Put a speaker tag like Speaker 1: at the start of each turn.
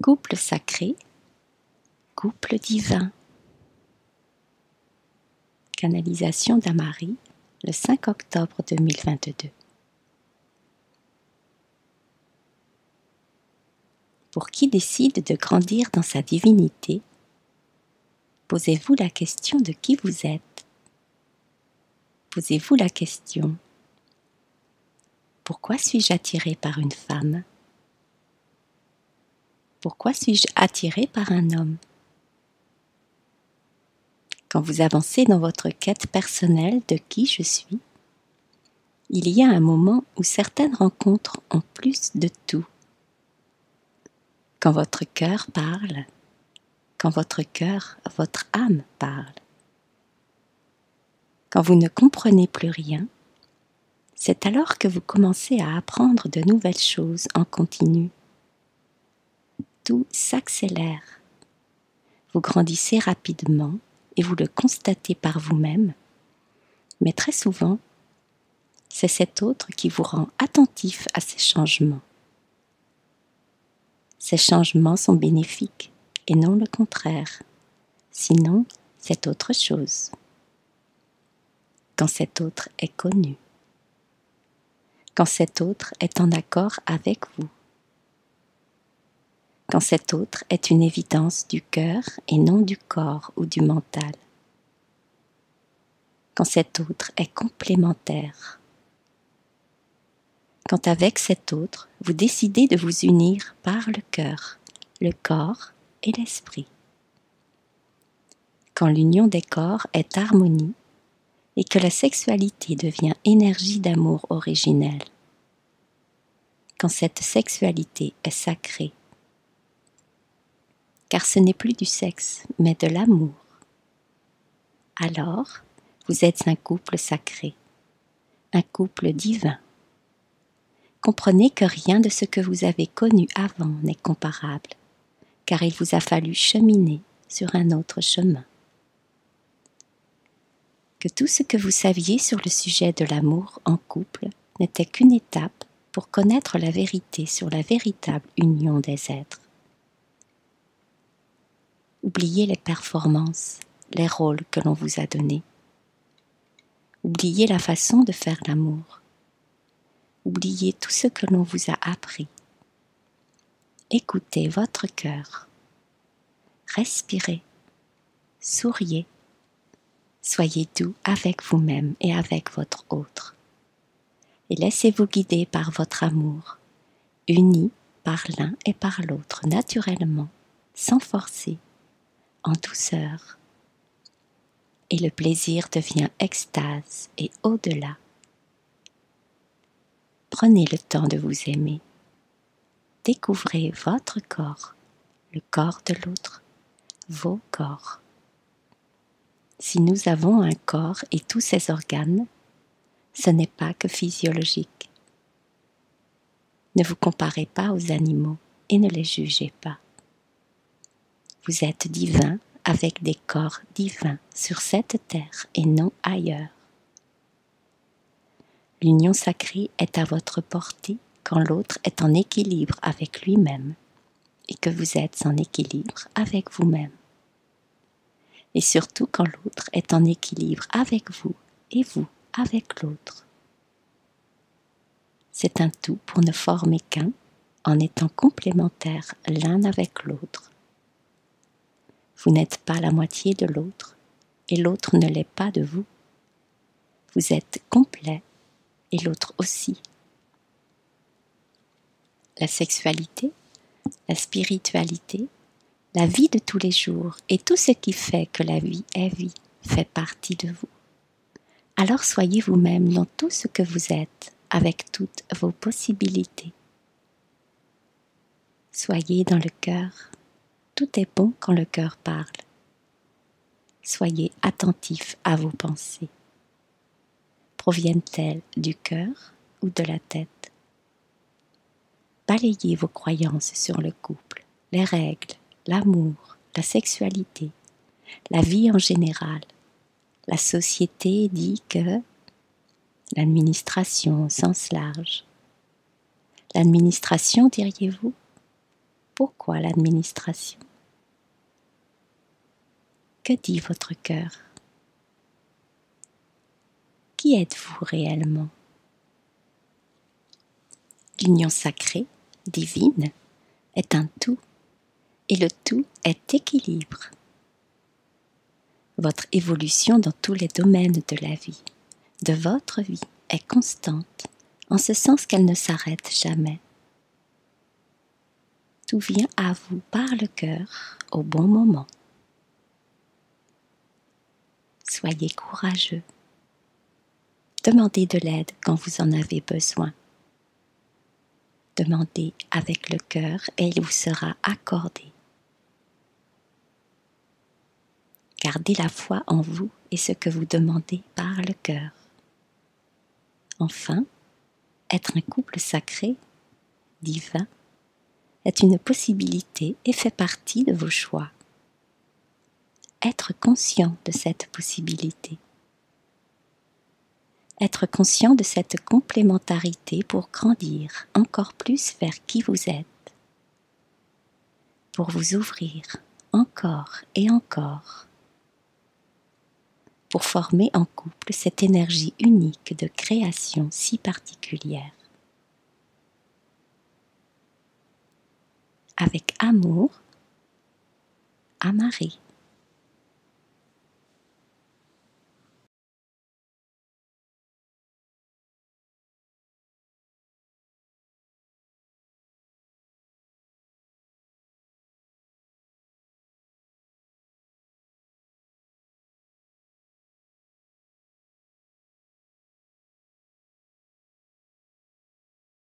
Speaker 1: Couple sacré, couple divin. Canalisation d'Amari, le 5 octobre 2022. Pour qui décide de grandir dans sa divinité, posez-vous la question de qui vous êtes. Posez-vous la question: pourquoi suis-je attiré par une femme? Pourquoi suis-je attiré par un homme? Quand vous avancez dans votre quête personnelle de qui je suis, il y a un moment où certaines rencontres ont plus de tout. Quand votre cœur parle, quand votre cœur, votre âme parle. Quand vous ne comprenez plus rien, c'est alors que vous commencez à apprendre de nouvelles choses en continu. Tout s'accélère. Vous grandissez rapidement et vous le constatez par vous-même, mais très souvent, c'est cet autre qui vous rend attentif à ces changements. Ces changements sont bénéfiques et non le contraire, sinon c'est autre chose. Quand cet autre est connu, quand cet autre est en accord avec vous, quand cet autre est une évidence du cœur et non du corps ou du mental, quand cet autre est complémentaire, quand avec cet autre, vous décidez de vous unir par le cœur, le corps et l'esprit. Quand l'union des corps est harmonie et que la sexualité devient énergie d'amour originelle. Quand cette sexualité est sacrée. Car ce n'est plus du sexe, mais de l'amour. Alors, vous êtes un couple sacré, un couple divin. Comprenez que rien de ce que vous avez connu avant n'est comparable, car il vous a fallu cheminer sur un autre chemin. Que tout ce que vous saviez sur le sujet de l'amour en couple n'était qu'une étape pour connaître la vérité sur la véritable union des êtres. Oubliez les performances, les rôles que l'on vous a donnés. Oubliez la façon de faire l'amour. Oubliez tout ce que l'on vous a appris. Écoutez votre cœur. Respirez. Souriez. Soyez doux avec vous-même et avec votre autre. Et laissez-vous guider par votre amour, unis par l'un et par l'autre naturellement, sans forcer, en douceur. Et le plaisir devient extase et au-delà. Prenez le temps de vous aimer. Découvrez votre corps, le corps de l'autre, vos corps. Si nous avons un corps et tous ses organes, ce n'est pas que physiologique. Ne vous comparez pas aux animaux et ne les jugez pas. Vous êtes divin avec des corps divins sur cette terre et non ailleurs. L'union sacrée est à votre portée quand l'autre est en équilibre avec lui-même et que vous êtes en équilibre avec vous-même. Et surtout quand l'autre est en équilibre avec vous et vous avec l'autre. C'est un tout pour ne former qu'un en étant complémentaires l'un avec l'autre. Vous n'êtes pas la moitié de l'autre et l'autre ne l'est pas de vous. Vous êtes complet et l'autre aussi. La sexualité, la spiritualité, la vie de tous les jours et tout ce qui fait que la vie est vie fait partie de vous. Alors soyez vous-même dans tout ce que vous êtes, avec toutes vos possibilités. Soyez dans le cœur. Tout est bon quand le cœur parle. Soyez attentif à vos pensées. Proviennent-elles du cœur ou de la tête? Balayez vos croyances sur le couple, les règles, l'amour, la sexualité, la vie en général. La société dit que l'administration au sens large. L'administration, diriez-vous? Pourquoi l'administration? Que dit votre cœur? Qui êtes-vous réellement? L'union sacrée, divine, est un tout, et le tout est équilibre. Votre évolution dans tous les domaines de la vie, de votre vie, est constante, en ce sens qu'elle ne s'arrête jamais. Tout vient à vous par le cœur au bon moment. Soyez courageux. Demandez de l'aide quand vous en avez besoin. Demandez avec le cœur et il vous sera accordé. Gardez la foi en vous et ce que vous demandez par le cœur. Enfin, être un couple sacré, divin, est une possibilité et fait partie de vos choix. Être conscient de cette possibilité. Être conscient de cette complémentarité pour grandir encore plus vers qui vous êtes. Pour vous ouvrir encore et encore. Pour former en couple cette énergie unique de création si particulière. Avec amour, Amarie.